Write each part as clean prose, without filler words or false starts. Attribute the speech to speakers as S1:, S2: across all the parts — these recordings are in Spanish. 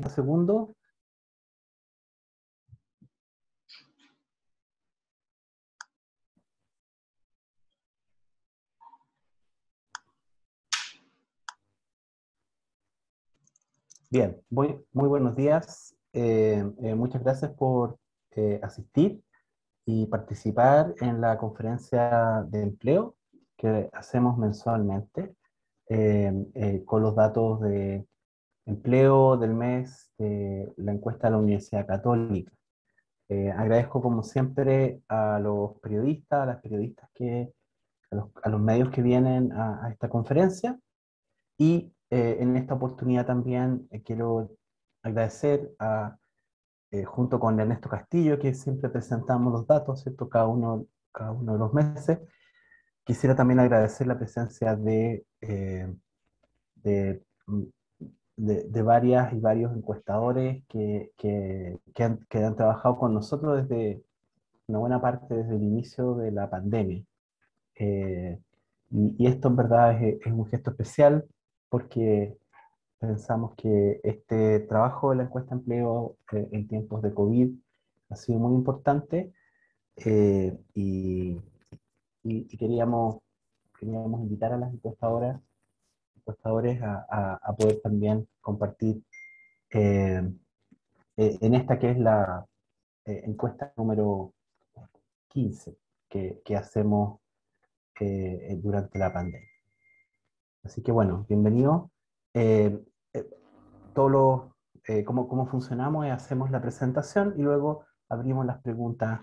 S1: segundos. Bien, muy buenos días. Muchas gracias por asistir y participar en la conferencia de empleo que hacemos mensualmente con los datos de empleo del mes de la encuesta de la Universidad Católica. Agradezco como siempre a los periodistas, a las periodistas a los medios que vienen a esta conferencia. Y en esta oportunidad también quiero agradecer junto con Ernesto Castillo, que siempre presentamos los datos, ¿cierto? Cada uno de los meses. Quisiera también agradecer la presencia de, mm, de varias y varios encuestadores que han trabajado con nosotros desde una buena parte desde el inicio de la pandemia. Eh, y esto en verdad es un gesto especial porque pensamos que este trabajo de la encuesta de empleo en tiempos de COVID ha sido muy importante eh, y, y queríamos invitar a las encuestadores a poder también compartir eh, en esta que es la encuesta número 15 que hacemos durante la pandemia. Así que bueno, bienvenido. Eh, eh, cómo funcionamos es hacemos la presentación y luego abrimos las preguntas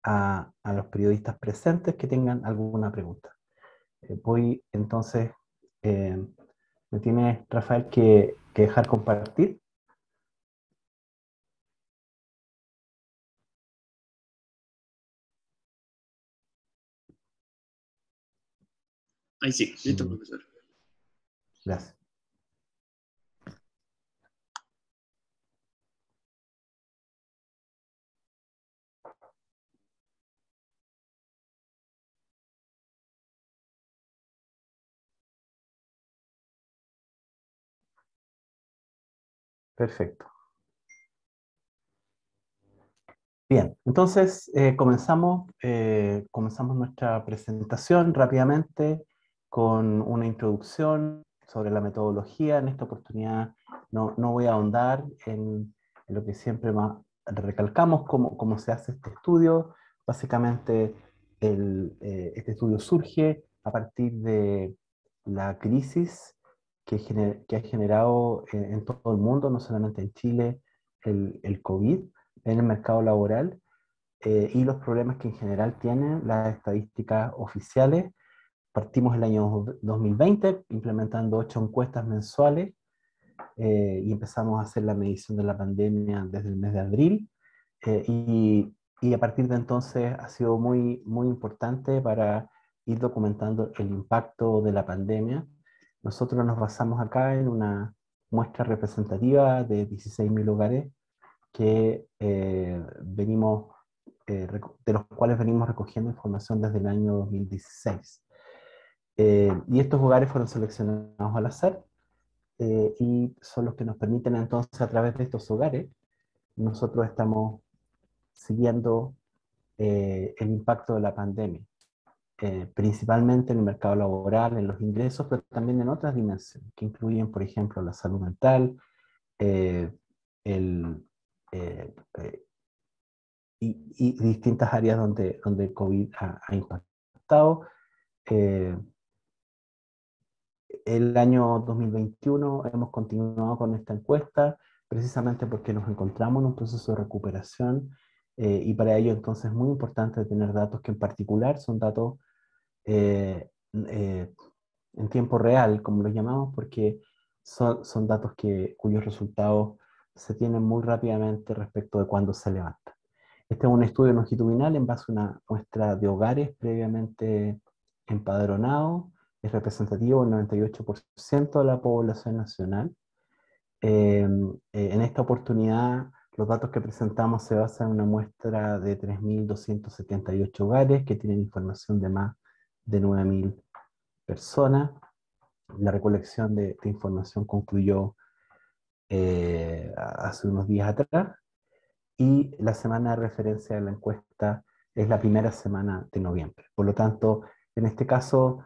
S1: a los periodistas presentes que tengan alguna pregunta. Voy entonces, eh, me tiene Rafael que dejar compartir.
S2: Ahí sí, listo,
S1: Mm,
S2: profesor.
S1: Gracias. Perfecto. Bien, entonces comenzamos nuestra presentación rápidamente con una introducción sobre la metodología. En esta oportunidad no voy a ahondar en lo que siempre más recalcamos, cómo se hace este estudio. Básicamente, este estudio surge a partir de la crisis que ha generado en todo el mundo, no solamente en Chile, el COVID en el mercado laboral y los problemas que en general tienen las estadísticas oficiales. Partimos el año 2020 implementando 8 encuestas mensuales y empezamos a hacer la medición de la pandemia desde el mes de abril y a partir de entonces ha sido muy importante para ir documentando el impacto de la pandemia. Nosotros nos basamos acá en una muestra representativa de 16.000 hogares que de los cuales venimos recogiendo información desde el año 2016. Y estos hogares fueron seleccionados al azar y son los que nos permiten entonces a través de estos hogares, nosotros estamos siguiendo el impacto de la pandemia, principalmente en el mercado laboral, en los ingresos, pero también en otras dimensiones, que incluyen, por ejemplo, la salud mental, eh, el, eh, eh, y distintas áreas donde el COVID ha impactado. Eh, el año 2021 hemos continuado con esta encuesta precisamente porque nos encontramos en un proceso de recuperación y para ello entonces es muy importante tener datos que en particular son datos eh, eh, en tiempo real, como los llamamos, porque son datos cuyos resultados se tienen muy rápidamente respecto de cuándo se levanta. Este es un estudio longitudinal en base a una muestra de hogares previamente empadronados. Es representativo del 98% de la población nacional. En esta oportunidad, los datos que presentamos se basan en una muestra de 3.278 hogares que tienen información de más de 9.000 personas. La recolección de información concluyó hace unos días atrás, y la semana de referencia de la encuesta es la primera semana de noviembre. Por lo tanto, en este caso,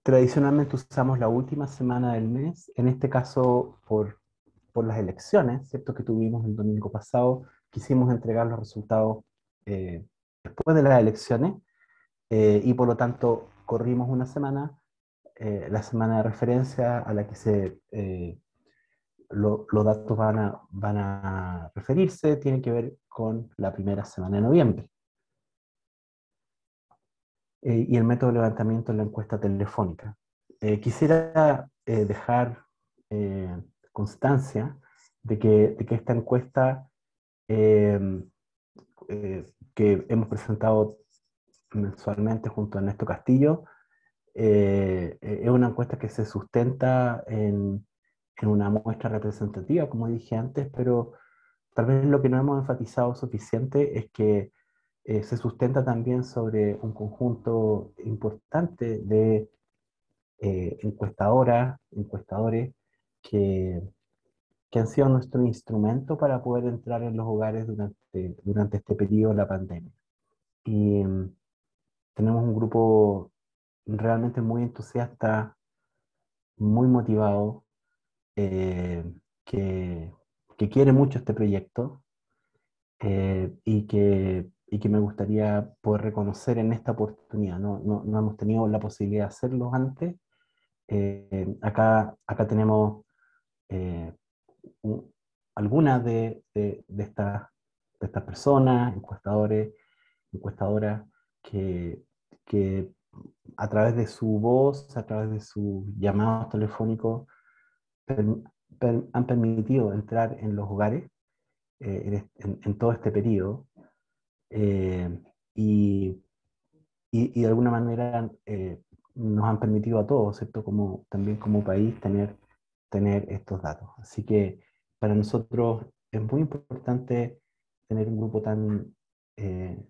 S1: tradicionalmente usamos la última semana del mes, en este caso por las elecciones, ¿cierto?, que tuvimos el domingo pasado, quisimos entregar los resultados después de las elecciones, y por lo tanto corrimos una semana, la semana de referencia a la que los datos van a referirse, tienen que ver con la primera semana de noviembre. Y el método de levantamiento en la encuesta telefónica. Quisiera dejar constancia de que esta encuesta eh, que hemos presentado mensualmente junto a Ernesto Castillo es una encuesta que se sustenta en una muestra representativa, como dije antes, pero tal vez lo que no hemos enfatizado suficiente es que se sustenta también sobre un conjunto importante de encuestadoras, encuestadores que, que han sido nuestro instrumento para poder entrar en los hogares durante este periodo de la pandemia. Y tenemos un grupo realmente muy entusiasta, muy motivado, eh, que, que quiere mucho este proyecto, y que me gustaría poder reconocer en esta oportunidad. No hemos tenido la posibilidad de hacerlo antes. Acá tenemos eh, un- algunas de estas personas, encuestadores, encuestadoras, que a través de su voz, a través de sus llamados telefónicos, han permitido entrar en los hogares en todo este periodo, eh, y, y de alguna manera nos han permitido a todos, ¿cierto? También como país tener estos datos. Así que para nosotros es muy importante tener un grupo eh,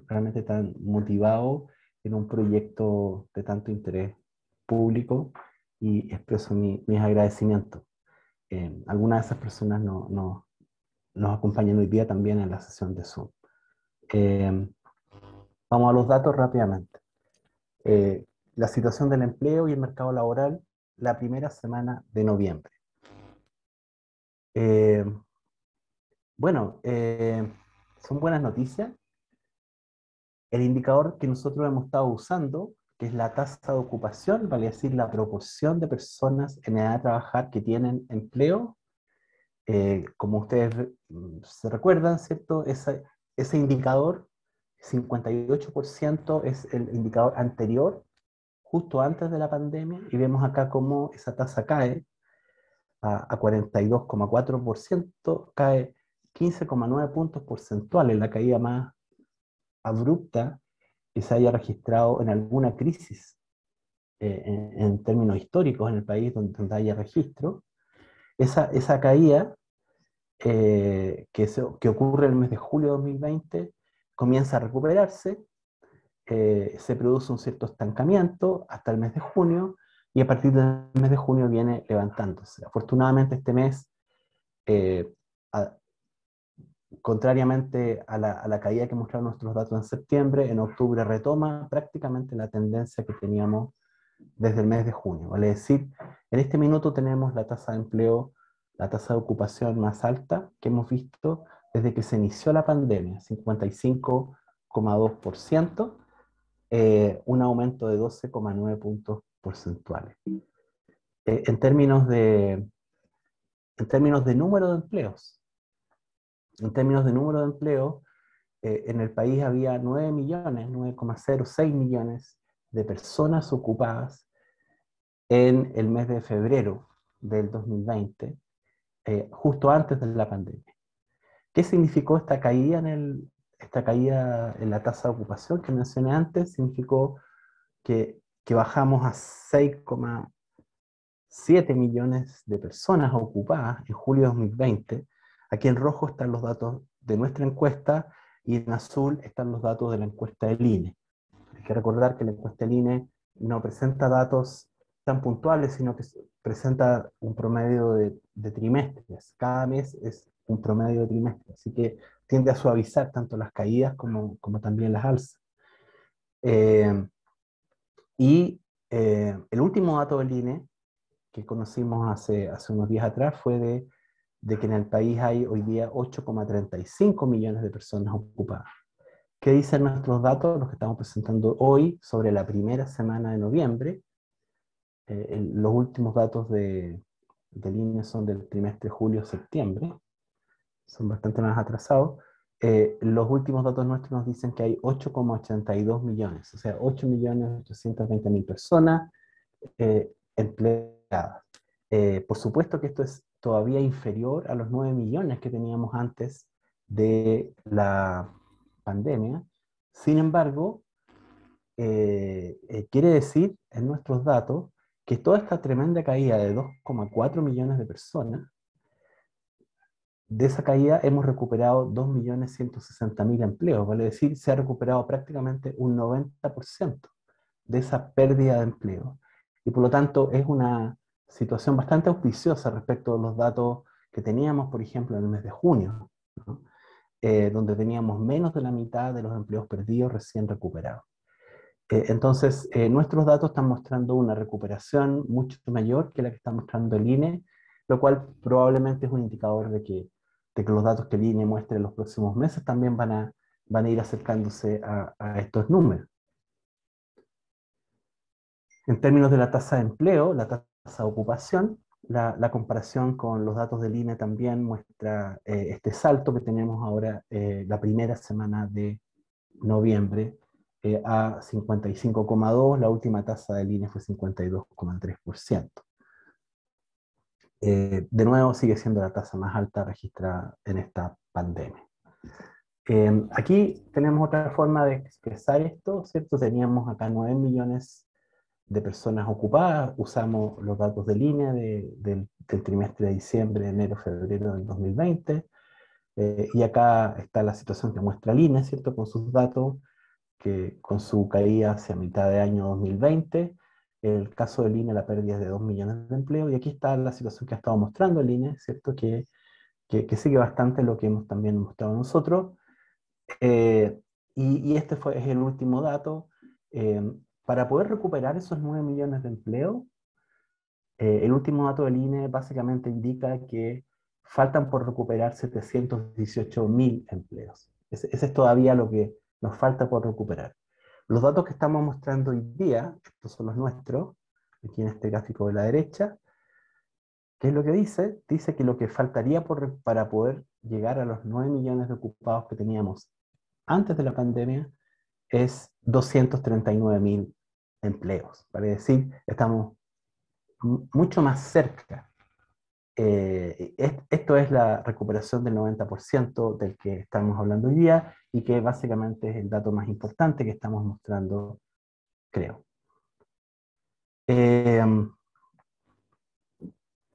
S1: realmente tan motivado en un proyecto de tanto interés público, y expreso mis agradecimientos. Algunas de esas personas nos acompañan hoy día también en la sesión de Zoom. Eh, Vamos a los datos rápidamente. La situación del empleo y el mercado laboral la primera semana de noviembre. Eh, bueno, son buenas noticias. El indicador que nosotros hemos estado usando, que es la tasa de ocupación, vale decir la proporción de personas en edad de trabajar que tienen empleo, como ustedes se recuerdan, ¿cierto? Ese indicador, 58%, es el indicador anterior, justo antes de la pandemia, y vemos acá cómo esa tasa cae a 42,4%, cae 15,9 puntos porcentuales, la caída más abrupta que se haya registrado en alguna crisis en términos históricos en el país donde haya registro. Esa caída que ocurre en el mes de julio de 2020 comienza a recuperarse, se produce un cierto estancamiento hasta el mes de junio, y a partir del mes de junio viene levantándose. Afortunadamente este mes, eh, a, contrariamente a la caída que mostraron nuestros datos en septiembre, en octubre retoma prácticamente la tendencia que teníamos desde el mes de junio. Vale decir, en este minuto tenemos la tasa de empleo, la tasa de ocupación más alta que hemos visto desde que se inició la pandemia, 55,2%, un aumento de 12,9 puntos porcentuales. En términos de número de empleos, en el país había 9 millones, 9,06 millones de personas ocupadas en el mes de febrero del 2020, justo antes de la pandemia. ¿Qué significó esta caída en la tasa de ocupación que mencioné antes? Significó que bajamos a 6,7 millones de personas ocupadas en julio de 2020. Aquí en rojo están los datos de nuestra encuesta, y en azul están los datos de la encuesta del INE. Hay que recordar que la encuesta del INE no presenta datos tan puntuales, sino que presenta un promedio de trimestres. Cada mes es un promedio de trimestres, así que tiende a suavizar tanto las caídas como también las alzas. Eh, y el último dato del INE que conocimos hace unos días atrás fue de que en el país hay hoy día 8,35 millones de personas ocupadas. ¿Qué dicen nuestros datos, los que estamos presentando hoy, sobre la primera semana de noviembre? Los últimos datos del INE son del trimestre julio-septiembre, son bastante más atrasados. Los últimos datos nuestros nos dicen que hay 8,82 millones, o sea, 8.820.000 personas empleadas. Por supuesto que esto es todavía inferior a los 9 millones que teníamos antes de la pandemia. Sin embargo, quiere decir en nuestros datos que toda esta tremenda caída de 2,4 millones de personas, de esa caída hemos recuperado 2.160.000 empleos, vale decir, se ha recuperado prácticamente un 90% de esa pérdida de empleo. Y por lo tanto es una situación bastante auspiciosa respecto a los datos que teníamos, por ejemplo, en el mes de junio, ¿no? Donde teníamos menos de la mitad de los empleos perdidos recién recuperados. Entonces, nuestros datos están mostrando una recuperación mucho mayor que la que está mostrando el INE, lo cual probablemente es un indicador de que los datos que el INE muestre en los próximos meses también van a ir acercándose a estos números. En términos de la tasa de empleo, la tasa de ocupación, la comparación con los datos del INE también muestra este salto que tenemos ahora la primera semana de noviembre a 55,2%, la última tasa del INE fue 52,3%. De nuevo sigue siendo la tasa más alta registrada en esta pandemia. Aquí tenemos otra forma de expresar esto, ¿cierto? Teníamos acá 9 millones de personas ocupadas, usamos los datos de línea del trimestre de diciembre, enero, febrero del 2020, y acá está la situación que muestra línea, ¿cierto? Con sus datos, que con su caída hacia mitad de año 2020, el caso de línea, la pérdida es de 2 millones de empleos, y aquí está la situación que ha estado mostrando línea, ¿cierto? Que sigue bastante lo que hemos también mostrado nosotros, y este es el último dato. Eh, para poder recuperar esos 9 millones de empleos, el último dato del INE básicamente indica que faltan por recuperar 718.000 empleos. Ese es todavía lo que nos falta por recuperar. Los datos que estamos mostrando hoy día, estos son los nuestros, aquí en este gráfico de la derecha, ¿qué es lo que dice? Dice que lo que faltaría para poder llegar a los 9 millones de ocupados que teníamos antes de la pandemia es 239.000 empleos. Para decir, estamos mucho más cerca. Esto es la recuperación del 90% del que estamos hablando hoy día y que básicamente es el dato más importante que estamos mostrando, creo.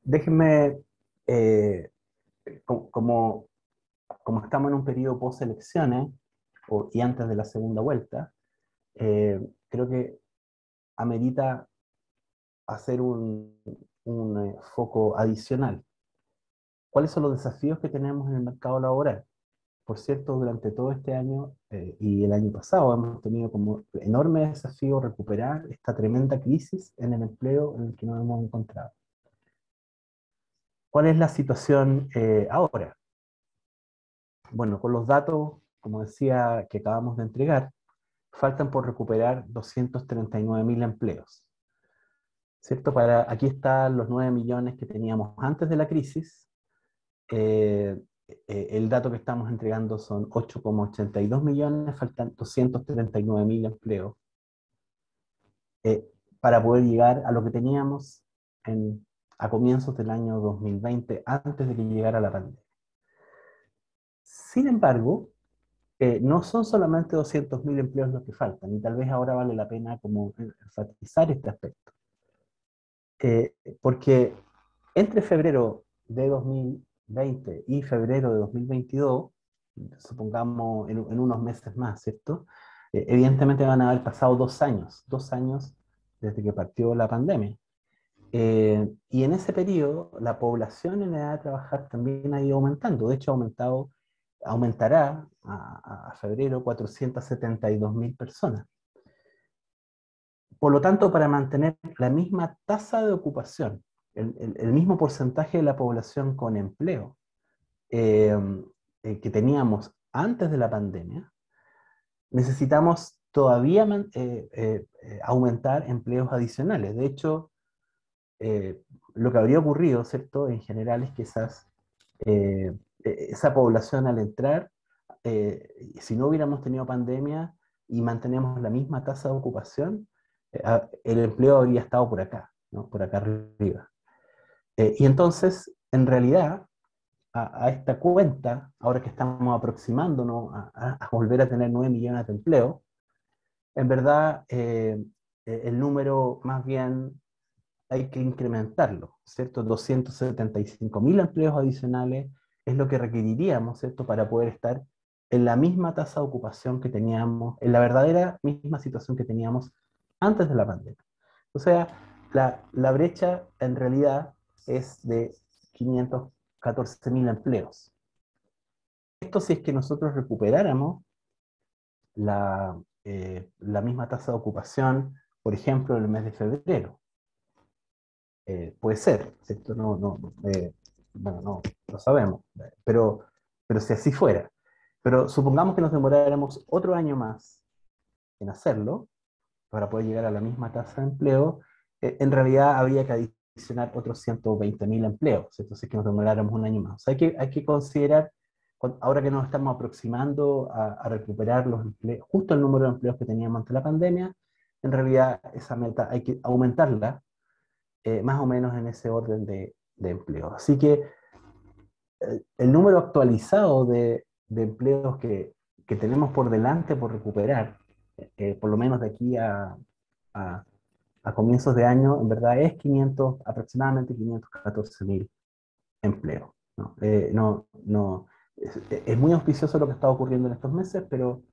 S1: Déjenme, eh, como, como estamos en un periodo post-elecciones y antes de la segunda vuelta, creo que amerita hacer un foco adicional. ¿Cuáles son los desafíos que tenemos en el mercado laboral? Por cierto, durante todo este año y el año pasado hemos tenido como enorme desafío recuperar esta tremenda crisis en el empleo en el que nos hemos encontrado. ¿Cuál es la situación ahora? Bueno, con los datos, como decía, que acabamos de entregar, faltan por recuperar 239.000 empleos. ¿Cierto? Aquí están los 9 millones que teníamos antes de la crisis. El dato que estamos entregando son 8,82 millones, faltan 239.000 empleos eh, para poder llegar a lo que teníamos a comienzos del año 2020, antes de que llegara la pandemia. Sin embargo, no son solamente 200.000 empleos los que faltan, y tal vez ahora vale la pena como enfatizar este aspecto. Porque entre febrero de 2020 y febrero de 2022, supongamos en unos meses más, ¿cierto? Evidentemente van a haber pasado 2 años desde que partió la pandemia. Y en ese periodo, la población en edad de trabajar también ha ido aumentando. De hecho, aumentará a febrero 472.000 personas. Por lo tanto, para mantener la misma tasa de ocupación, el mismo porcentaje de la población con empleo eh, que teníamos antes de la pandemia, necesitamos todavía aumentar empleos adicionales. De hecho, lo que habría ocurrido, ¿cierto? En general es que esa población al entrar, si no hubiéramos tenido pandemia y mantenemos la misma tasa de ocupación, el empleo habría estado por acá, ¿no? Por acá arriba. Y entonces, en realidad, a esta cuenta, ahora que estamos aproximándonos a volver a tener 9 millones de empleos, en verdad el número más bien hay que incrementarlo, ¿cierto? 275.000 empleos adicionales es lo que requeriríamos, ¿cierto? Para poder estar en la misma tasa de ocupación que teníamos, en la verdadera misma situación que teníamos antes de la pandemia. O sea, la brecha en realidad es de 514.000 empleos. Esto si es que nosotros recuperáramos la misma tasa de ocupación, por ejemplo, en el mes de febrero. Puede ser, ¿cierto? Bueno, no lo sabemos, pero si así fuera. Pero supongamos que nos demoráramos otro año más en hacerlo, para poder llegar a la misma tasa de empleo, en realidad habría que adicionar otros 120.000 empleos, entonces que nos demoráramos un año más. O sea, hay que considerar, ahora que nos estamos aproximando a recuperar los empleos, justo el número de empleos que teníamos antes de la pandemia, en realidad esa meta hay que aumentarla más o menos en ese orden de empleo. Así que el número actualizado de empleos que tenemos por delante por recuperar, por lo menos de aquí a, a comienzos de año, en verdad es aproximadamente 514.000 empleos. ¿No? Es muy auspicioso lo que está ocurriendo en estos meses, pero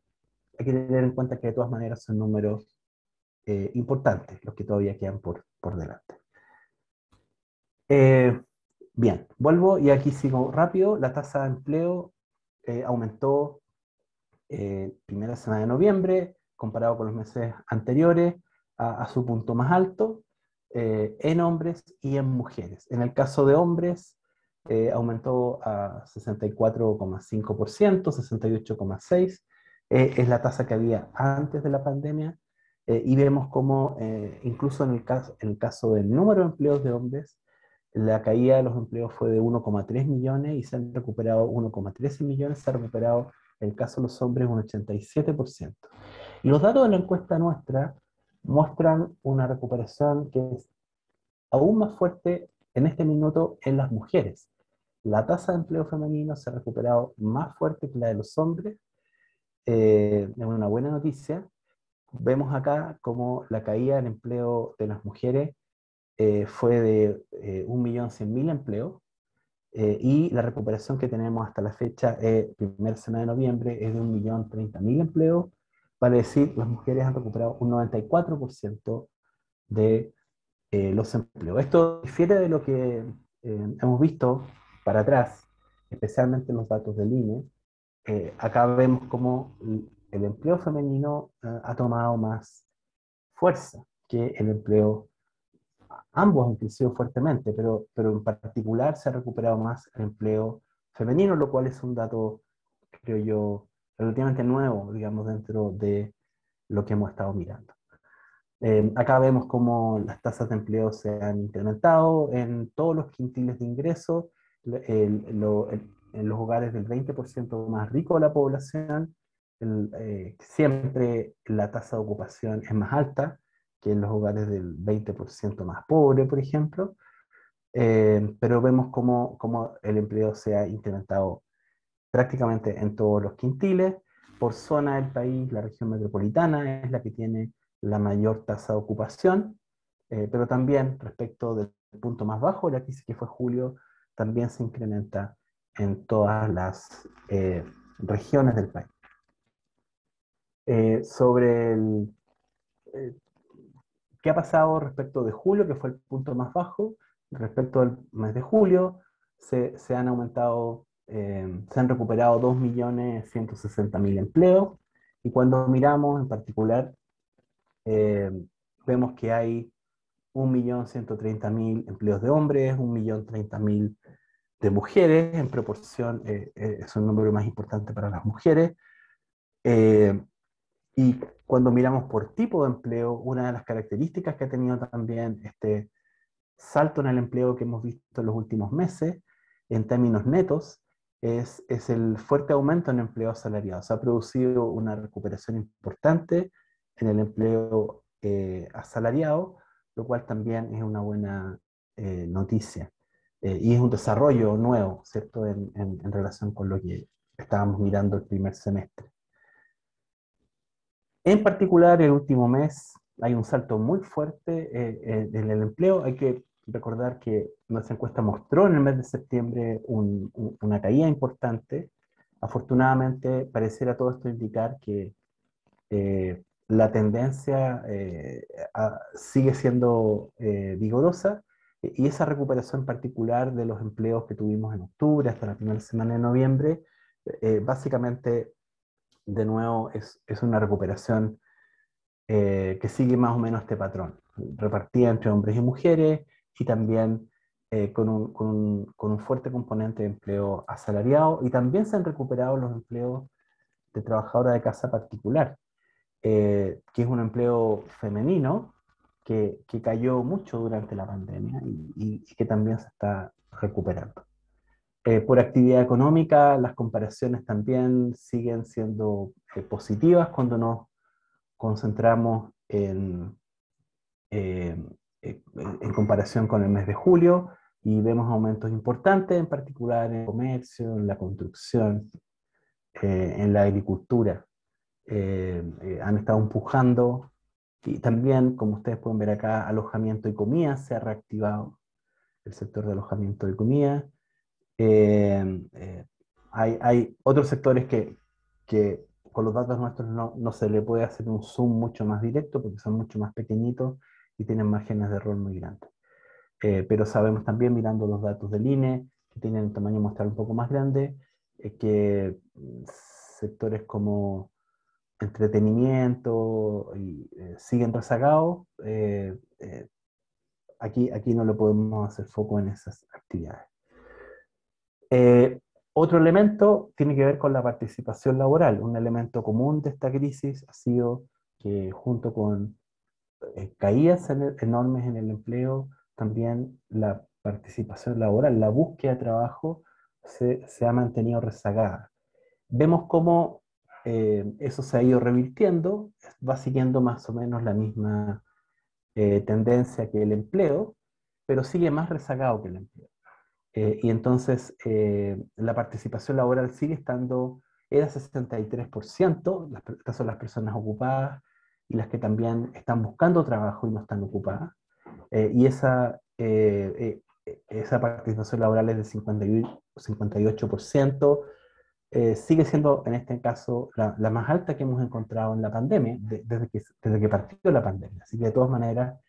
S1: hay que tener en cuenta que de todas maneras son números importantes los que todavía quedan por delante. Eh, Bien, vuelvo y aquí sigo rápido. La tasa de empleo aumentó primera semana de noviembre, comparado con los meses anteriores, a su punto más alto, en hombres y en mujeres. En el caso de hombres, aumentó a 64,5%, 68,6%, es la tasa que había antes de la pandemia, y vemos cómo incluso en el caso del número de empleos de hombres, la caída de los empleos fue de 1,3 millones y se han recuperado 1,13 millones, se ha recuperado en el caso de los hombres un 87%. Y los datos de la encuesta nuestra muestran una recuperación que es aún más fuerte en este minuto en las mujeres. La tasa de empleo femenino se ha recuperado más fuerte que la de los hombres. Es una buena noticia. Vemos acá como la caída del empleo de las mujeres fue de 1.100.000 empleos, y la recuperación que tenemos hasta la fecha, primera semana de noviembre, es de 1.030.000 empleos, para decir, las mujeres han recuperado un 94% de los empleos. Esto difiere de lo que hemos visto para atrás, especialmente en los datos del INE. Acá vemos cómo el empleo femenino ha tomado más fuerza que el empleo. Ambos han crecido fuertemente, pero en particular se ha recuperado más el empleo femenino, lo cual es un dato, creo yo, relativamente nuevo, digamos, dentro de lo que hemos estado mirando. Acá vemos cómo las tasas de empleo se han incrementado en todos los quintiles de ingreso, en los hogares del 20% más rico de la población, siempre la tasa de ocupación es más alta que en los hogares del 20% más pobre, por ejemplo, pero vemos cómo el empleo se ha incrementado prácticamente en todos los quintiles. Por zona del país, la región metropolitana es la que tiene la mayor tasa de ocupación, pero también respecto del punto más bajo, la crisis que fue julio, también se incrementa en todas las regiones del país. Eh, sobre el, eh, ¿Qué ha pasado respecto de julio, que fue el punto más bajo? Respecto al mes de julio, se han aumentado, se han recuperado 2.160.000 empleos, y cuando miramos en particular, eh, vemos que hay 1.130.000 empleos de hombres, 1.030.000 de mujeres, en proporción es un número más importante para las mujeres. Eh, y cuando miramos por tipo de empleo, una de las características que ha tenido también este salto en el empleo que hemos visto en los últimos meses, en términos netos, es el fuerte aumento en empleo asalariado. Se ha producido una recuperación importante en el empleo asalariado, lo cual también es una buena noticia. Y es un desarrollo nuevo, ¿cierto?, en relación con lo que estábamos mirando el primer semestre. En particular, el último mes hay un salto muy fuerte en el empleo. Hay que recordar que nuestra encuesta mostró en el mes de septiembre una caída importante. Afortunadamente, pareciera todo esto indicar que la tendencia sigue siendo vigorosa, y esa recuperación particular de los empleos que tuvimos en octubre hasta la primera semana de noviembre, básicamente, de nuevo, es una recuperación que sigue más o menos este patrón, repartida entre hombres y mujeres, y también con un fuerte componente de empleo asalariado, y también se han recuperado los empleos de trabajadora de casa particular, que es un empleo femenino que cayó mucho durante la pandemia y que también se está recuperando. Por actividad económica, las comparaciones también siguen siendo positivas cuando nos concentramos eh, en comparación con el mes de julio, y vemos aumentos importantes, en particular en el comercio, en la construcción, en la agricultura. Han estado empujando, y también, como ustedes pueden ver acá, alojamiento y comida se ha reactivado, el sector de alojamiento y comida. Eh, eh, hay otros sectores que con los datos nuestros no se le puede hacer un zoom mucho más directo porque son mucho más pequeñitos y tienen márgenes de error muy grandes. Pero sabemos también, mirando los datos del INE, que tienen un tamaño muestral un poco más grande, que sectores como entretenimiento siguen rezagados. Aquí no le podemos hacer foco en esas actividades. Eh, Otro elemento tiene que ver con la participación laboral. Un elemento común de esta crisis ha sido que, junto con caídas enormes en el empleo, también la participación laboral, la búsqueda de trabajo, se ha mantenido rezagada. Vemos cómo eso se ha ido revirtiendo, va siguiendo más o menos la misma tendencia que el empleo, pero sigue más rezagado que el empleo. Y entonces la participación laboral sigue estando, era 63%, estas son las personas ocupadas y las que también están buscando trabajo y no están ocupadas. Y esa participación laboral es de 58%, sigue siendo en este caso la más alta que hemos encontrado en la pandemia, desde que partió la pandemia. Así que, de todas maneras,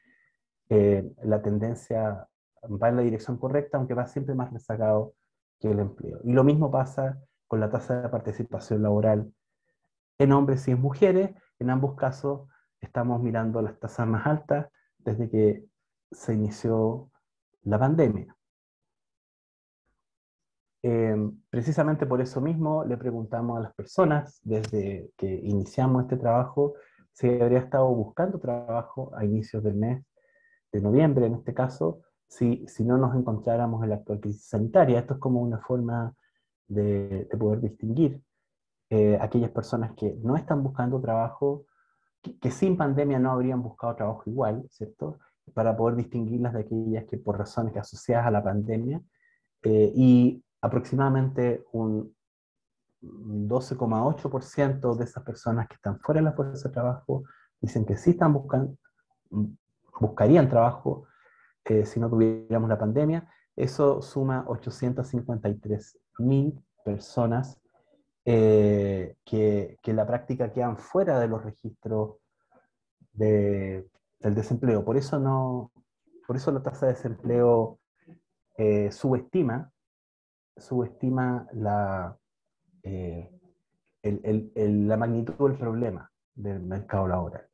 S1: la tendencia va en la dirección correcta, aunque va siempre más rezagado que el empleo. Y lo mismo pasa con la tasa de participación laboral en hombres y en mujeres. En ambos casos estamos mirando las tasas más altas desde que se inició la pandemia. Precisamente por eso mismo le preguntamos a las personas, desde que iniciamos este trabajo, si habría estado buscando trabajo a inicios del mes de noviembre, en este caso, si no nos encontráramos en la actual crisis sanitaria. Esto es como una forma de poder distinguir aquellas personas que no están buscando trabajo, que sin pandemia no habrían buscado trabajo igual, ¿cierto? Para poder distinguirlas de aquellas que, por razones que asociadas a la pandemia, y aproximadamente un 12,8% de esas personas que están fuera de la fuerza de trabajo dicen que sí están buscarían trabajo si no tuviéramos la pandemia. Eso suma 853.000 personas que en la práctica quedan fuera de los registros de el desempleo. Por eso la tasa de desempleo subestima eh, la magnitud del problema del mercado laboral.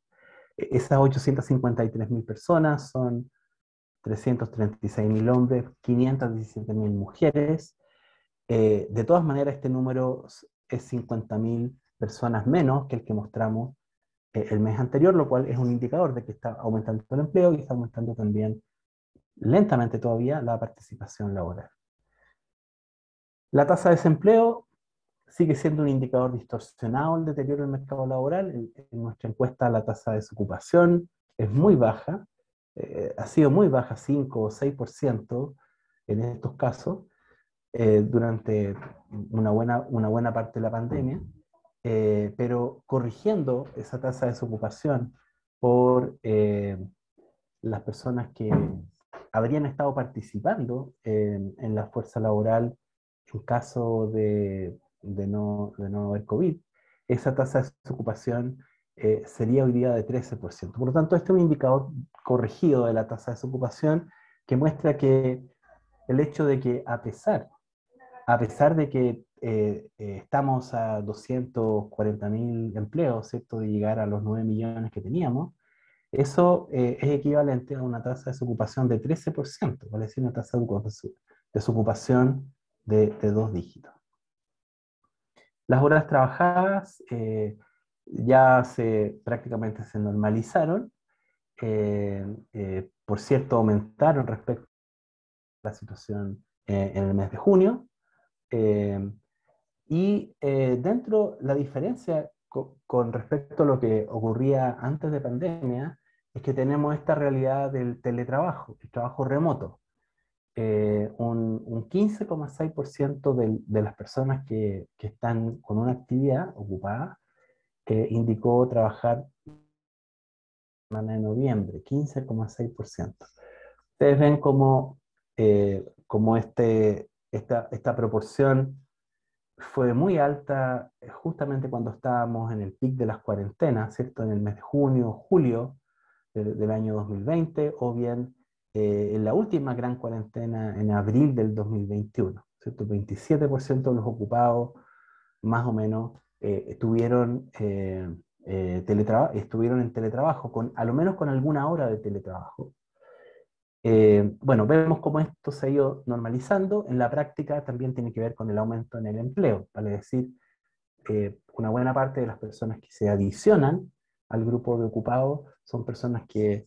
S1: Esas 853.000 personas son 336.000 hombres, 517.000 mujeres. De todas maneras, este número es 50.000 personas menos que el que mostramos el mes anterior, lo cual es un indicador de que está aumentando el empleo y está aumentando también lentamente todavía la participación laboral. La tasa de desempleo sigue siendo un indicador distorsionado del deterioro del mercado laboral. En nuestra encuesta la tasa de desocupación es muy baja, ha sido muy baja, 5 o 6% en estos casos, durante una buena parte de la pandemia, pero corrigiendo esa tasa de desocupación por las personas que habrían estado participando en la fuerza laboral en caso de no haber COVID, esa tasa de desocupación sería hoy día de 13%. Por lo tanto, este es un indicador corregido de la tasa de desocupación que muestra que el hecho de que a pesar de que estamos a 240.000 empleos, ¿cierto?, de llegar a los 9 millones que teníamos, eso es equivalente a una tasa de desocupación de 13%, vale decir, una tasa de desocupación de 2 dígitos. Las horas trabajadas ya prácticamente se normalizaron, por cierto, aumentaron respecto a la situación en el mes de junio, dentro la diferencia con respecto a lo que ocurría antes de pandemia es que tenemos esta realidad del teletrabajo, el trabajo remoto. Un 15,6% de las personas que están con una actividad ocupada indicó trabajar semana de noviembre, 15,6%. Ustedes ven cómo esta proporción fue muy alta justamente cuando estábamos en el pic de las cuarentenas, ¿cierto? En el mes de junio, julio del año 2020, o bien en la última gran cuarentena en abril del 2021, ¿cierto? El 27% de los ocupados, más o menos, estuvieron en teletrabajo, a lo menos con alguna hora de teletrabajo. Bueno, vemos cómo esto se ha ido normalizando. En la práctica también tiene que ver con el aumento en el empleo, vale decir, una buena parte de las personas que se adicionan al grupo de ocupados son personas que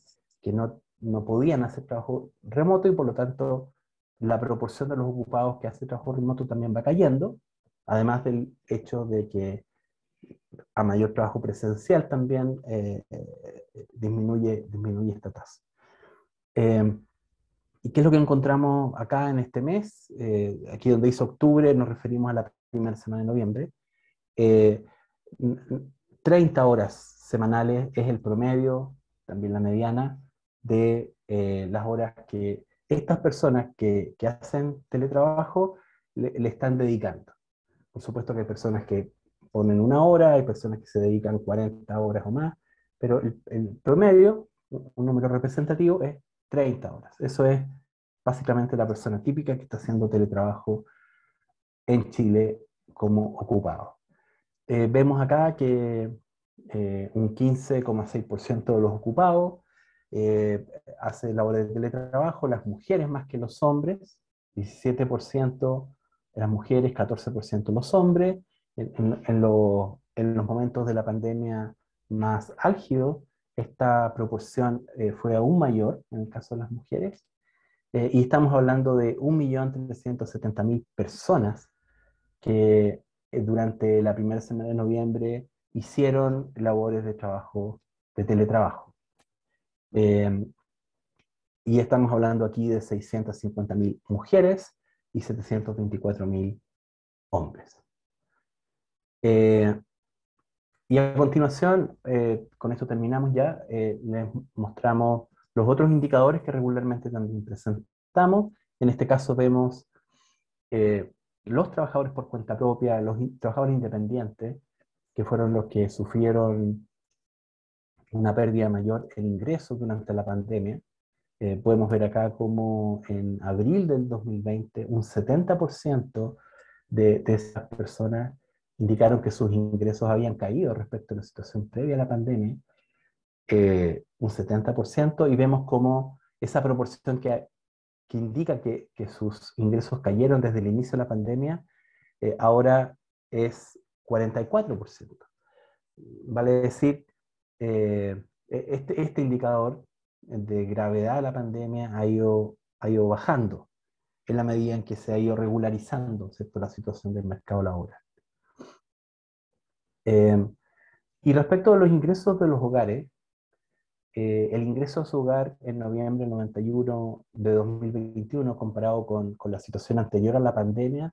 S1: no podían hacer trabajo remoto y por lo tanto la proporción de los ocupados que hace trabajo remoto también va cayendo, además del hecho de que a mayor trabajo presencial también disminuye esta tasa. ¿Y qué es lo que encontramos acá en este mes? Aquí donde dice octubre nos referimos a la primera semana de noviembre. Eh, 30 horas semanales es el promedio, también la mediana, de las horas que estas personas que hacen teletrabajo le están dedicando. Por supuesto que hay personas que ponen 1 hora, hay personas que se dedican 40 horas o más, pero el promedio, un número representativo, es 30 horas. Eso es básicamente la persona típica que está haciendo teletrabajo en Chile como ocupado. Vemos acá que un 15,6% de los ocupados hace labores de teletrabajo, las mujeres más que los hombres, 17% de las mujeres, 14% los hombres. En los momentos de la pandemia más álgidos, esta proporción fue aún mayor en el caso de las mujeres. Y estamos hablando de 1.370.000 personas que durante la primera semana de noviembre hicieron labores de trabajo, de teletrabajo. Y estamos hablando aquí de 650.000 mujeres y 724.000 hombres. Y a continuación, con esto terminamos ya, les mostramos los otros indicadores que regularmente también presentamos. En este caso vemos los trabajadores por cuenta propia, los trabajadores independientes, que fueron los que sufrieron una pérdida mayor en ingresos durante la pandemia. Podemos ver acá como en abril del 2020 un 70% de esas personas indicaron que sus ingresos habían caído respecto a la situación previa a la pandemia, un 70%, y vemos como esa proporción que indica que sus ingresos cayeron desde el inicio de la pandemia, ahora es 44%. Vale decir, este indicador de gravedad de la pandemia ha ido bajando en la medida en que se ha ido regularizando, ¿cierto?, la situación del mercado laboral. Y respecto a los ingresos de los hogares, el ingreso a su hogar en noviembre 91 de 2021, comparado con la situación anterior a la pandemia,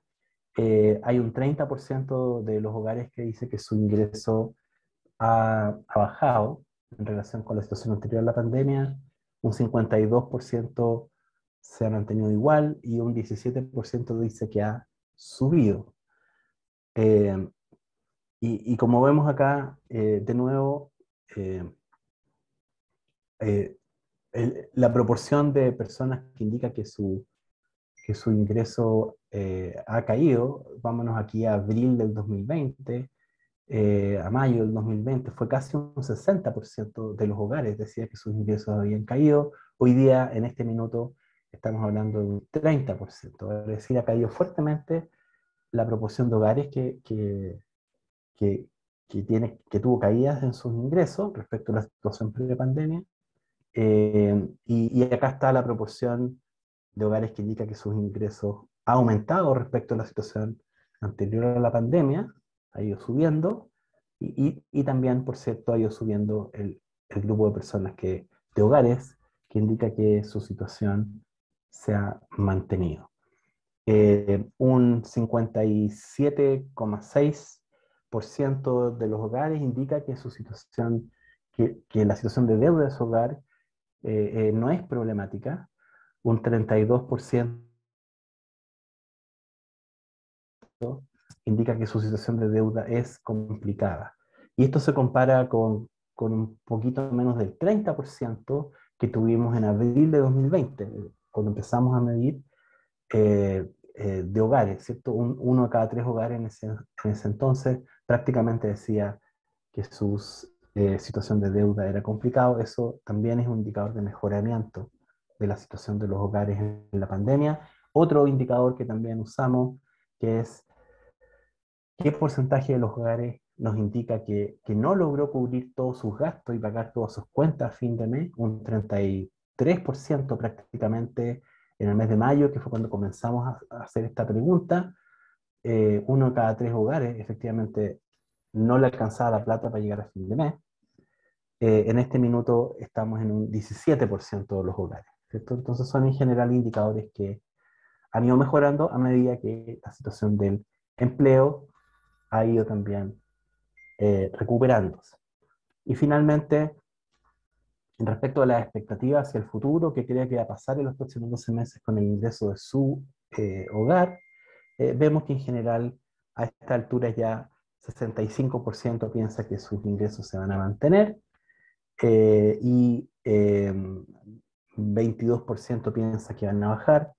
S1: hay un 30% de los hogares que dice que su ingreso ha bajado en relación con la situación anterior a la pandemia, un 52% se ha mantenido igual y un 17% dice que ha subido. Eh, y como vemos acá, de nuevo, eh, eh, la proporción de personas que indica que su ingreso ha caído, vámonos aquí a abril del 2020, a mayo del 2020, fue casi un 60% de los hogares decía que sus ingresos habían caído. Hoy día, en este minuto, estamos hablando de un 30%. Es decir, ha caído fuertemente la proporción de hogares que, que tuvo caídas en sus ingresos respecto a la situación pre-pandemia. Y acá está la proporción de hogares que indica que sus ingresos ha aumentado respecto a la situación anterior a la pandemia, ha ido subiendo, y también, por cierto, ha ido subiendo el grupo de personas de hogares que indica que su situación se ha mantenido. Un 57,6% de los hogares indica que su situación, que la situación de deuda de su hogar no es problemática. Un 32% indica que su situación de deuda es complicada. Y esto se compara con un poquito menos del 30% que tuvimos en abril de 2020, cuando empezamos a medir de hogares, ¿cierto? Uno de cada 3 hogares en ese entonces prácticamente decía que su situación de deuda era complicado. Eso también es un indicador de mejoramiento de la situación de los hogares en la pandemia. Otro indicador que también usamos, que es qué porcentaje de los hogares nos indica que no logró cubrir todos sus gastos y pagar todas sus cuentas a fin de mes. Un 33% prácticamente en el mes de mayo, que fue cuando comenzamos a hacer esta pregunta. Uno de cada 3 hogares efectivamente no le alcanzaba la plata para llegar a fin de mes. En este minuto estamos en un 17% de los hogares, ¿cierto? Entonces son en general indicadores que han ido mejorando a medida que la situación del empleo ha ido también recuperándose. Y finalmente, respecto a las expectativas hacia el futuro, qué cree que va a pasar en los próximos 12 meses con el ingreso de su hogar, vemos que en general a esta altura ya 65% piensa que sus ingresos se van a mantener, y 22% piensa que van a bajar,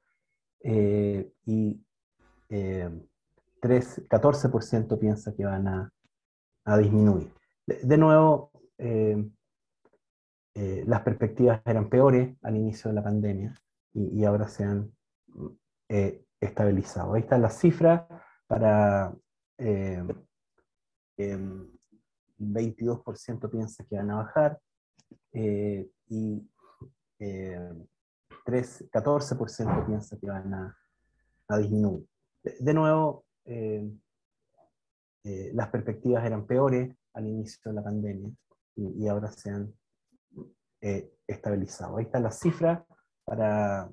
S1: y 14% piensa que van a disminuir. De nuevo, las perspectivas eran peores al inicio de la pandemia y ahora se han estabilizado. Ahí están las cifras para 22% piensa que van a bajar, y 14% piensa que van a disminuir. De nuevo, las perspectivas eran peores al inicio de la pandemia y ahora se han estabilizado. Ahí están las cifras para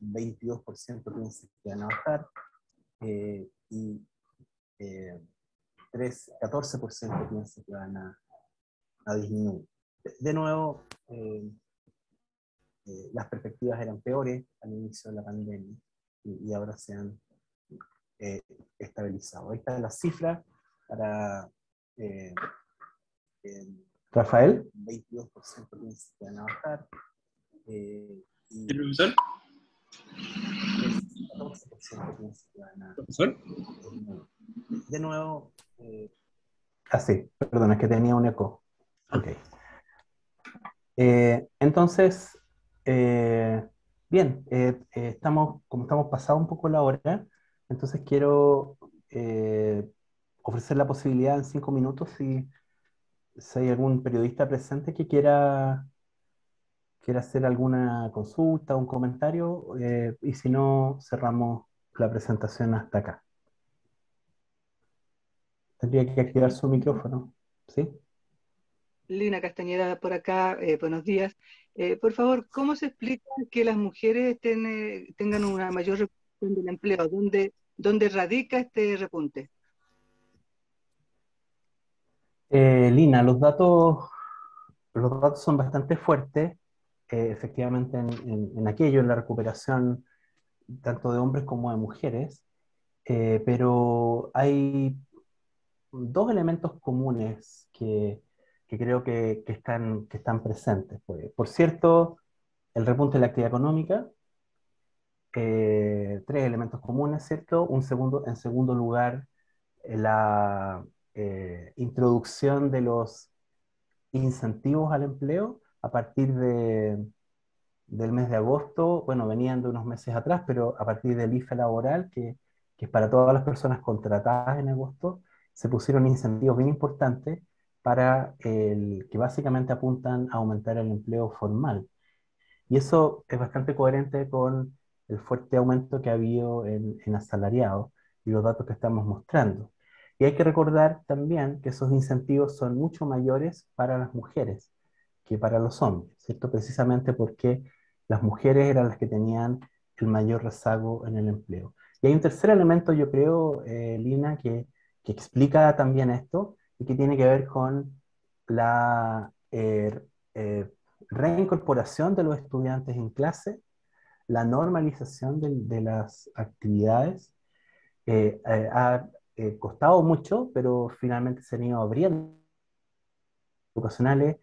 S1: 22% piensa que van a bajar, y 14% piensa que van a disminuir. De nuevo, las perspectivas eran peores al inicio de la pandemia y ahora se han estabilizado. Ahí están las cifras para eh, Rafael, 22% piensa que van a bajar, y
S2: ¿El profesor?
S1: el 14% piensa que van a
S2: ¿Profesor?
S1: disminuir. De nuevo, sí, perdón, es que tenía un eco. Ok. Entonces, bien, como estamos pasado un poco la hora, entonces quiero ofrecer la posibilidad en 5 minutos si hay algún periodista presente que quiera hacer alguna consulta, un comentario, y si no, cerramos la presentación hasta acá. Tendría que activar su micrófono, ¿sí?
S3: Lina Castañeda por acá, buenos días. Por favor, ¿cómo se explica que las mujeres tengan una mayor reproducción del empleo? ¿Dónde radica este repunte?
S1: Lina, los datos son bastante fuertes, efectivamente en aquello, en la recuperación tanto de hombres como de mujeres, pero hay dos elementos comunes que creo que están presentes. Por cierto, el repunte de la actividad económica, tres elementos comunes, ¿cierto? En segundo lugar, la introducción de los incentivos al empleo a partir del mes de agosto. Bueno, venían de unos meses atrás, pero a partir del IFE laboral, que es para todas las personas contratadas en agosto, se pusieron incentivos bien importantes que básicamente apuntan a aumentar el empleo formal. Y eso es bastante coherente con el fuerte aumento que ha habido en asalariados y los datos que estamos mostrando. Y hay que recordar también que esos incentivos son mucho mayores para las mujeres que para los hombres, ¿cierto? Precisamente porque las mujeres eran las que tenían el mayor rezago en el empleo. Y hay un tercer elemento, yo creo, Lina, que explica también esto y que tiene que ver con la reincorporación de los estudiantes en clase, la normalización de las actividades. Ha costado mucho, pero finalmente se han ido abriendo educacionales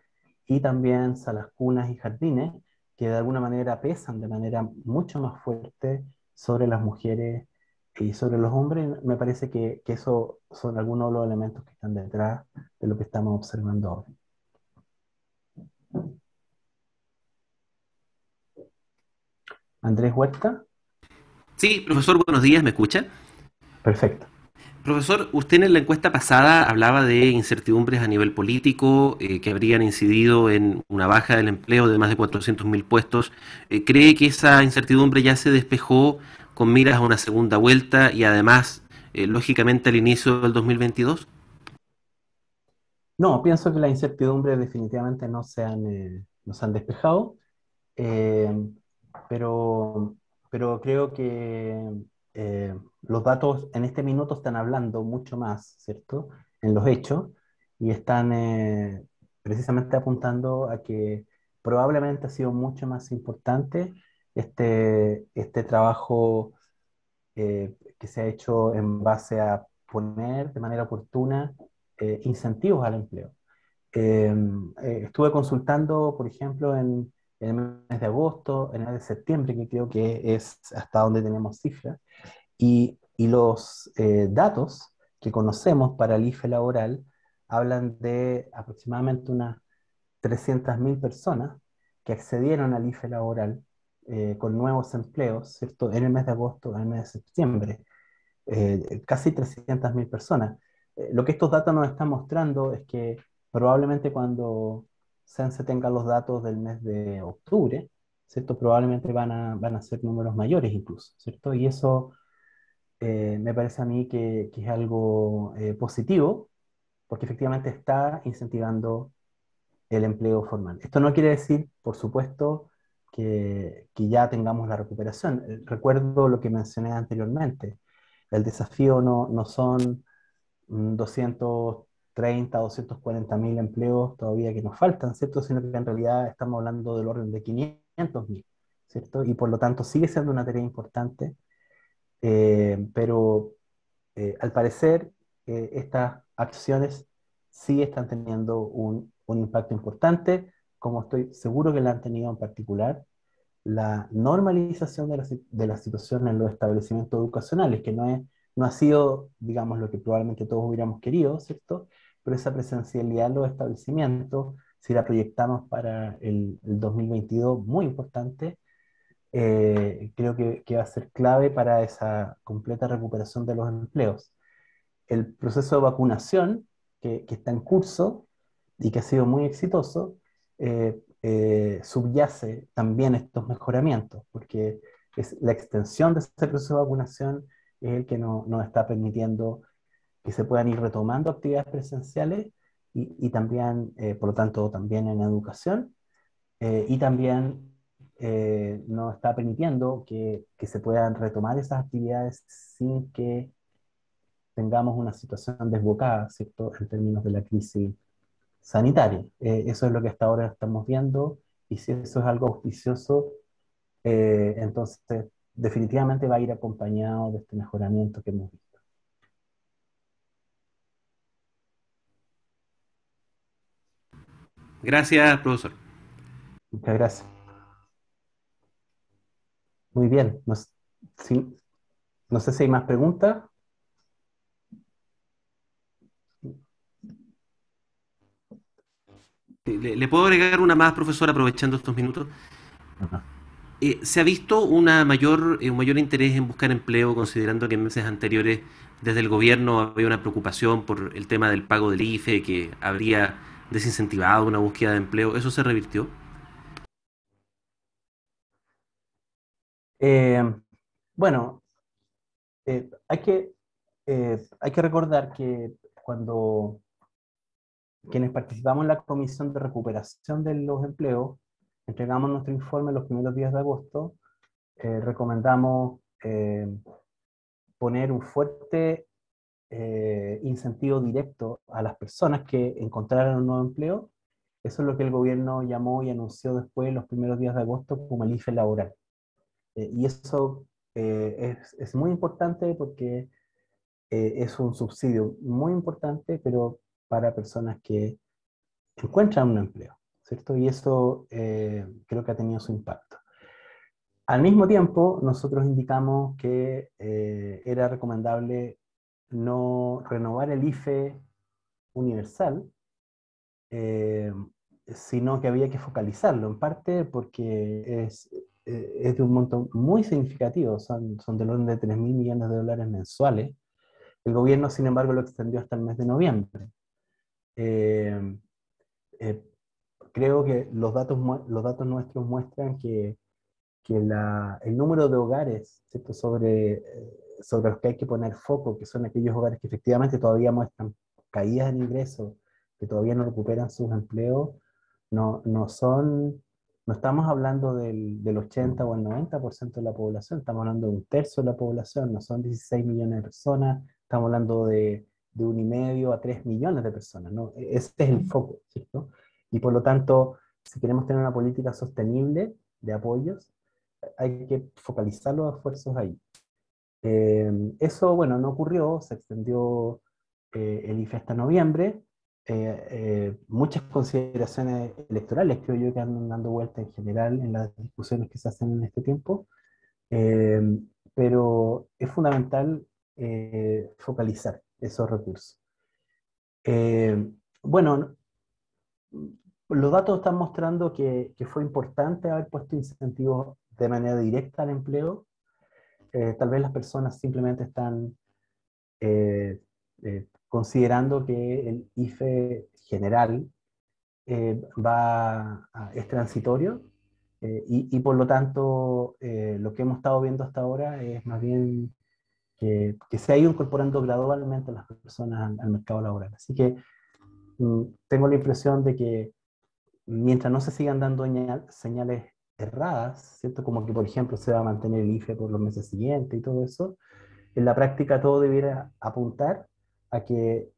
S1: y también salas cunas y jardines que de alguna manera pesan de manera mucho más fuerte sobre las mujeres y sobre los hombres. Me parece que esos son algunos de los elementos que están detrás de lo que estamos observando ahora. Andrés Huerta.
S4: Sí, profesor, buenos días, ¿me escucha?
S1: Perfecto.
S4: Profesor, usted en la encuesta pasada hablaba de incertidumbres a nivel político que habrían incidido en una baja del empleo de más de 400.000 puestos. ¿Cree que esa incertidumbre ya se despejó con miras a una segunda vuelta y además, lógicamente, al inicio del 2022?
S1: No, pienso que las incertidumbres definitivamente no se han despejado. Eh, pero, pero creo que los datos en este minuto están hablando mucho más, ¿cierto? En los hechos, y están precisamente apuntando a que probablemente ha sido mucho más importante este trabajo que se ha hecho en base a poner de manera oportuna incentivos al empleo. Eh, Estuve consultando, por ejemplo, en el mes de agosto, en el mes de septiembre, que creo que es hasta donde tenemos cifras, y los datos que conocemos para el IFE laboral hablan de aproximadamente unas 300.000 personas que accedieron al IFE laboral con nuevos empleos, ¿cierto? En el mes de agosto, en el mes de septiembre, casi 300.000 personas. Lo que estos datos nos están mostrando es que probablemente cuando se tenga los datos del mes de octubre, ¿cierto? Probablemente van a ser números mayores incluso, ¿cierto? Y eso me parece a mí que es algo positivo, porque efectivamente está incentivando el empleo formal. Esto no quiere decir, por supuesto, que ya tengamos la recuperación. Recuerdo lo que mencioné anteriormente. El desafío no son 230, 240.000 empleos todavía que nos faltan, ¿cierto? Sino que en realidad estamos hablando del orden de 500.000, ¿cierto? Y por lo tanto sigue siendo una tarea importante, pero al parecer estas acciones sí están teniendo un impacto importante, como estoy seguro que la han tenido en particular la normalización de la situación en los establecimientos educacionales, que no ha sido, digamos, lo que probablemente todos hubiéramos querido, ¿cierto? Pero esa presencialidad en los establecimientos, si la proyectamos para el 2022, muy importante, creo que va a ser clave para esa completa recuperación de los empleos. El proceso de vacunación que está en curso y que ha sido muy exitoso, subyace también estos mejoramientos, porque es la extensión de ese proceso de vacunación es el que nos está permitiendo que se puedan ir retomando actividades presenciales y también, por lo tanto, también en educación, y también nos está permitiendo que se puedan retomar esas actividades sin que tengamos una situación desbocada, ¿cierto?, en términos de la crisis sanitaria. Eso es lo que hasta ahora estamos viendo, y si eso es algo auspicioso, entonces definitivamente va a ir acompañado de este mejoramiento que hemos visto.
S4: Gracias, profesor.
S1: Muchas gracias. Muy bien. Sí, no sé si hay más preguntas.
S4: ¿Le puedo agregar una más, profesor, aprovechando estos minutos?
S1: Ajá.
S4: ¿Se ha visto un mayor interés en buscar empleo, considerando que en meses anteriores desde el gobierno había una preocupación por el tema del pago del IFE, que habría desincentivado una búsqueda de empleo? ¿Eso se revirtió?
S1: Eh, bueno, hay que recordar que cuando quienes participamos en la Comisión de Recuperación de los Empleos, entregamos nuestro informe los primeros días de agosto, recomendamos poner un fuerte incentivo directo a las personas que encontraran un nuevo empleo. Eso es lo que el gobierno llamó y anunció después, los primeros días de agosto, como el IFE laboral. Y eso es muy importante porque es un subsidio muy importante, pero para personas que encuentran un empleo, ¿cierto? Y eso creo que ha tenido su impacto. Al mismo tiempo, nosotros indicamos que era recomendable no renovar el IFE universal, eh, sino que había que focalizarlo, en parte porque es de un monto muy significativo, son del orden de 3.000 millones de dólares mensuales. El gobierno, sin embargo, lo extendió hasta el mes de noviembre. Eh, eh, Creo que los datos nuestros muestran que el número de hogares, ¿cierto?, sobre los que hay que poner foco, que son aquellos hogares que efectivamente todavía muestran caídas en ingresos, que todavía no recuperan sus empleos, no estamos hablando del 80 o el 90% de la población, estamos hablando de un tercio de la población, no son 16 millones de personas, estamos hablando de 1,5 a 3 millones de personas, ¿no? Ese es el foco, ¿cierto? Y por lo tanto, si queremos tener una política sostenible de apoyos, hay que focalizar los esfuerzos ahí. Eso, bueno, no ocurrió, se extendió el IFE hasta noviembre. Muchas consideraciones electorales creo yo que andan dando vuelta en general en las discusiones que se hacen en este tiempo, eh, pero es fundamental focalizar esos recursos. Bueno, los datos están mostrando que fue importante haber puesto incentivos de manera directa al empleo. Tal vez las personas simplemente están considerando que el IFE general es transitorio, y por lo tanto lo que hemos estado viendo hasta ahora es más bien que se ha ido incorporando gradualmente las personas al mercado laboral. Así que tengo la impresión de que mientras no se sigan dando señales erradas, ¿cierto? Como que, por ejemplo, se va a mantener el IFE por los meses siguientes y todo eso, en la práctica todo debiera apuntar a que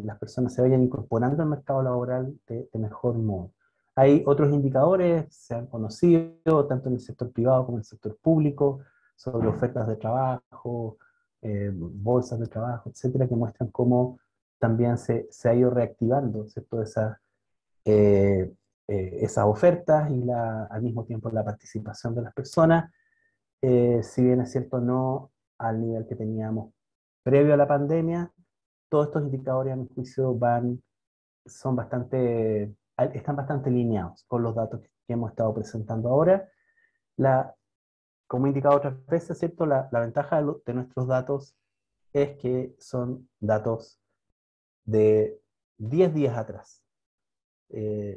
S1: las personas se vayan incorporando al mercado laboral de mejor modo. Hay otros indicadores, se han conocido, tanto en el sector privado como en el sector público, sobre ofertas de trabajo, bolsas de trabajo, etcétera, que muestran cómo también se ha ido reactivando, ¿cierto? Eh, esas ofertas y al mismo tiempo la participación de las personas, si bien es cierto, no al nivel que teníamos previo a la pandemia. Todos estos indicadores, a mi juicio, están bastante alineados con los datos que hemos estado presentando ahora. La, Como he indicado otras veces, ¿cierto? La ventaja de nuestros datos es que son datos de 10 días atrás,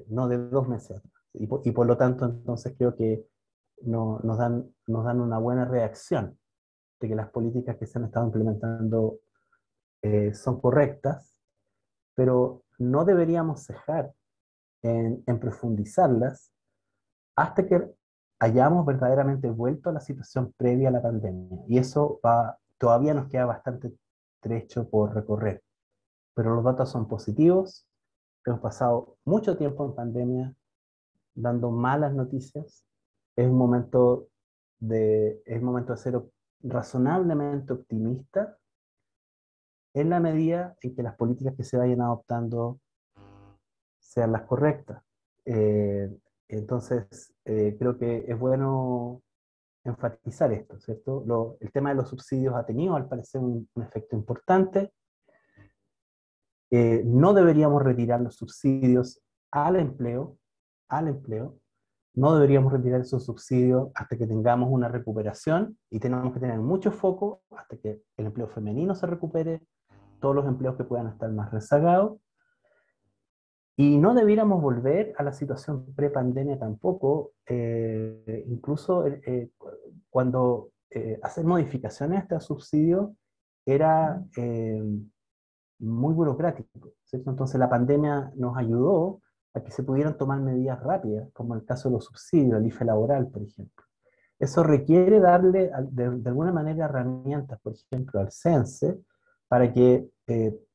S1: no de 2 meses atrás. Y por lo tanto, entonces creo que nos dan una buena reacción de que las políticas que se han estado implementando son correctas, pero no deberíamos cejar en profundizarlas hasta que hayamos verdaderamente vuelto a la situación previa a la pandemia. Y eso todavía nos queda bastante trecho por recorrer. Pero los datos son positivos. Hemos pasado mucho tiempo en pandemia dando malas noticias. Es un momento de ser razonablemente optimista en la medida en que las políticas que se vayan adoptando sean las correctas. Eh, Creo que es bueno enfatizar esto, ¿cierto? El tema de los subsidios ha tenido, al parecer, un efecto importante. No deberíamos retirar los subsidios al empleo, al empleo. No deberíamos retirar esos subsidios hasta que tengamos una recuperación, y tenemos que tener mucho foco hasta que el empleo femenino se recupere, todos los empleos que puedan estar más rezagados. Y no debiéramos volver a la situación pre-pandemia tampoco, incluso cuando hacer modificaciones a este subsidio era muy burocrático, ¿cierto? Entonces la pandemia nos ayudó a que se pudieran tomar medidas rápidas, como el caso de los subsidios, el IFE laboral, por ejemplo. Eso requiere darle de alguna manera herramientas, por ejemplo, al CENSE, para que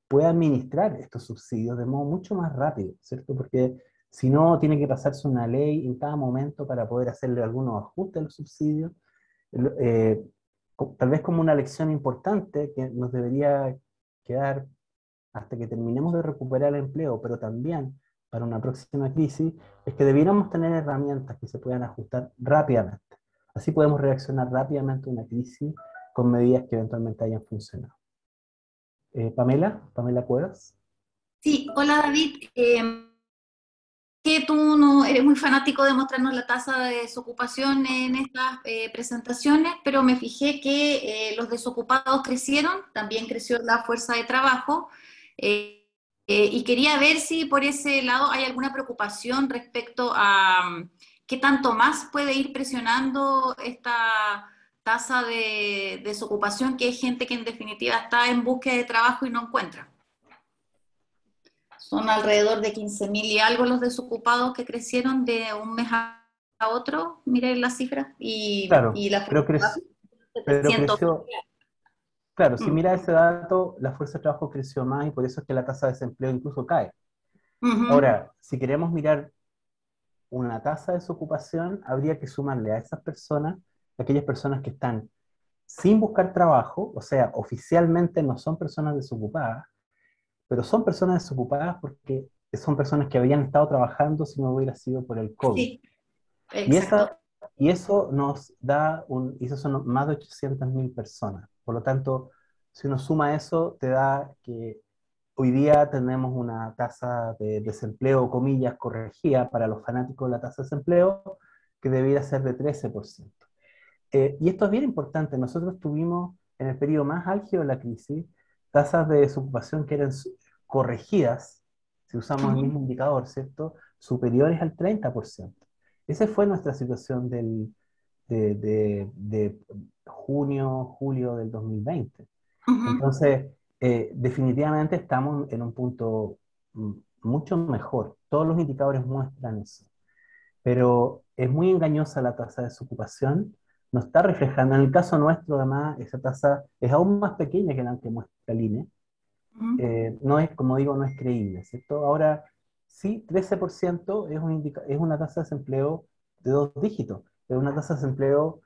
S1: pueda administrar estos subsidios de modo mucho más rápido, ¿cierto? Porque si no, tiene que pasarse una ley en cada momento para poder hacerle algunos ajustes a los subsidios. Eh, Tal vez como una lección importante que nos debería quedar hasta que terminemos de recuperar el empleo, pero también para una próxima crisis, es que debiéramos tener herramientas que se puedan ajustar rápidamente. Así podemos reaccionar rápidamente a una crisis con medidas que eventualmente hayan funcionado. Pamela Cuevas.
S5: Sí, hola David. Que tú no eres muy fanático de mostrarnos la tasa de desocupación en estas presentaciones, pero me fijé que los desocupados crecieron, también creció la fuerza de trabajo, y quería ver si por ese lado hay alguna preocupación respecto a qué tanto más puede ir presionando esta tasa de desocupación, que es gente que en definitiva está en búsqueda de trabajo y no encuentra. Son alrededor de 15.000 y algo los desocupados que crecieron de un mes a otro, miren las cifras,
S1: Claro,
S5: y la
S1: pero,
S5: fuerza de trabajo,
S1: pero
S5: 700.
S1: creció. Claro, si
S5: Mm.
S1: mira ese dato, la fuerza de trabajo creció más y por eso es que la tasa de desempleo incluso cae.
S5: Uh-huh.
S1: Ahora, si queremos mirar una tasa de desocupación, habría que sumarle a esas personas, aquellas personas que están sin buscar trabajo, o sea, oficialmente no son personas desocupadas, pero son personas desocupadas porque son personas que habían estado trabajando si no hubiera sido por el COVID.
S5: Sí,
S1: Y,
S5: exacto.
S1: y eso nos da y eso son más de 800.000 personas. Por lo tanto, si uno suma eso, te da que hoy día tenemos una tasa de desempleo, comillas, corregida para los fanáticos de la tasa de desempleo, que debiera ser de 13%. Y esto es bien importante. Nosotros tuvimos en el periodo más álgido de la crisis tasas de desocupación que eran corregidas, si usamos el
S5: Uh-huh.
S1: mismo indicador, ¿cierto? Superiores al 30%. Esa fue nuestra situación de junio, julio del 2020.
S5: Uh-huh.
S1: Entonces, definitivamente estamos en un punto mm, mucho mejor. Todos los indicadores muestran eso, pero es muy engañosa la tasa de desocupación, no está reflejando, en el caso nuestro además, esa tasa es aún más pequeña que la que muestra el INE.
S5: Uh-huh.
S1: No es, como digo, no es creíble, ¿cierto? Ahora, sí, 13% es una tasa de desempleo de 2 dígitos, es una tasa de desempleo,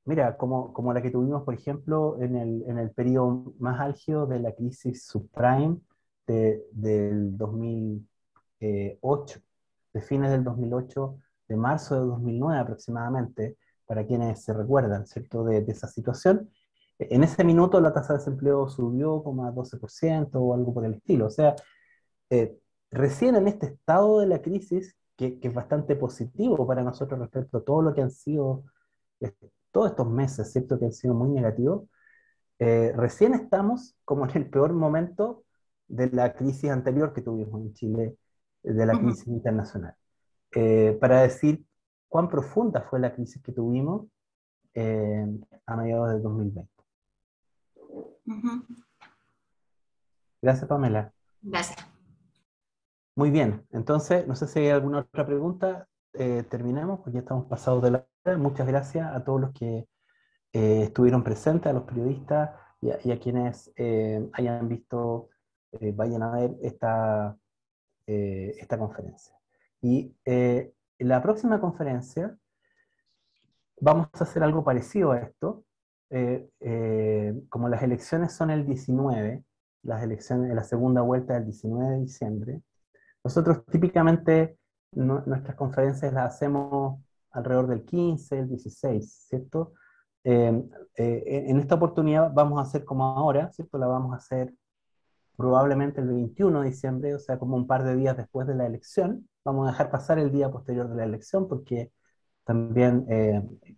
S1: mira, como la que tuvimos, por ejemplo, en el periodo más álgido de la crisis subprime del 2008, de fines del 2008, de marzo de 2009 aproximadamente, para quienes se recuerdan, ¿cierto?, de esa situación. En ese minuto la tasa de desempleo subió como a 12% o algo por el estilo. O sea, eh, recién en este estado de la crisis, que es bastante positivo para nosotros respecto a todo lo que han sido todos estos meses, ¿cierto?, que han sido muy negativos, recién estamos como en el peor momento de la crisis anterior que tuvimos en Chile, de la crisis internacional. Para decir cuán profunda fue la crisis que tuvimos eh, a mediados del 2020. Gracias, Pamela.
S5: Gracias.
S1: Muy bien, entonces, no sé si hay alguna otra pregunta. Terminamos, porque ya estamos pasados de la hora. Muchas gracias a todos los que estuvieron presentes, a los periodistas y a quienes hayan visto, vayan a ver esta conferencia. Y en la próxima conferencia vamos a hacer algo parecido a esto. Como las elecciones son el 19, las elecciones, la segunda vuelta del 19 de diciembre, nosotros típicamente nuestras conferencias las hacemos alrededor del 15, el 16, ¿cierto? En esta oportunidad vamos a hacer como ahora, ¿cierto? La vamos a hacer probablemente el 21 de diciembre, o sea, como un par de días después de la elección. Vamos a dejar pasar el día posterior de la elección porque también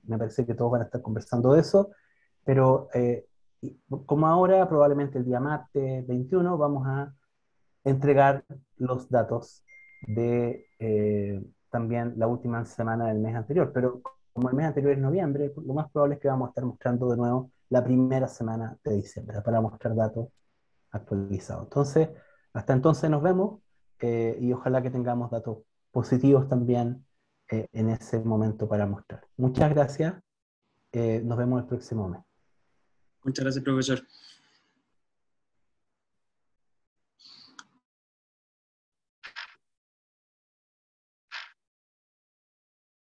S1: me parece que todos van a estar conversando de eso, pero como ahora, probablemente el día martes 21, vamos a entregar los datos de también la última semana del mes anterior, pero como el mes anterior es noviembre, lo más probable es que vamos a estar mostrando de nuevo la primera semana de diciembre para mostrar datos actualizados. Entonces, hasta entonces nos vemos y ojalá que tengamos datos positivos también en ese momento para mostrar. Muchas gracias. Nos vemos el próximo mes.
S2: Muchas gracias, profesor.